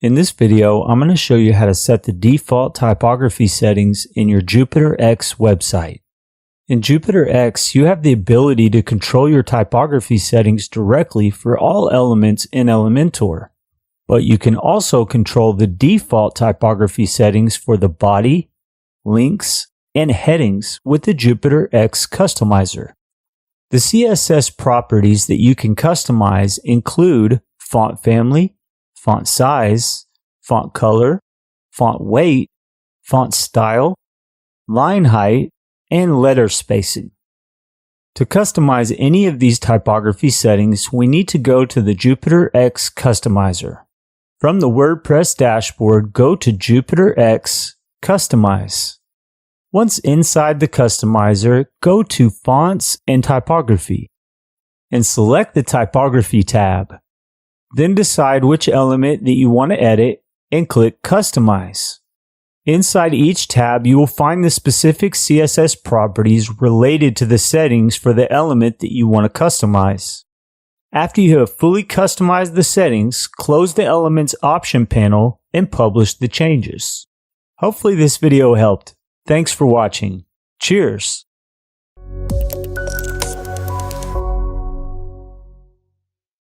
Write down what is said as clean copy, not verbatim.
In this video, I'm going to show you how to set the default typography settings in your JupyterX website. In JupyterX, you have the ability to control your typography settings directly for all elements in Elementor. But you can also control the default typography settings for the body, links, and headings with the JupyterX Customizer. The CSS properties that you can customize include font family, font size, font color, font weight, font style, line height, and letter spacing. To customize any of these typography settings, we need to go to the JupyterX Customizer. From the WordPress dashboard, go to JupyterX Customize. Once inside the Customizer, go to Fonts and Typography and select the Typography tab. Then decide which element that you want to edit and click Customize. Inside each tab, you will find the specific CSS properties related to the settings for the element that you want to customize. After you have fully customized the settings, close the Elements option panel and publish the changes. Hopefully this video helped. Thanks for watching. Cheers!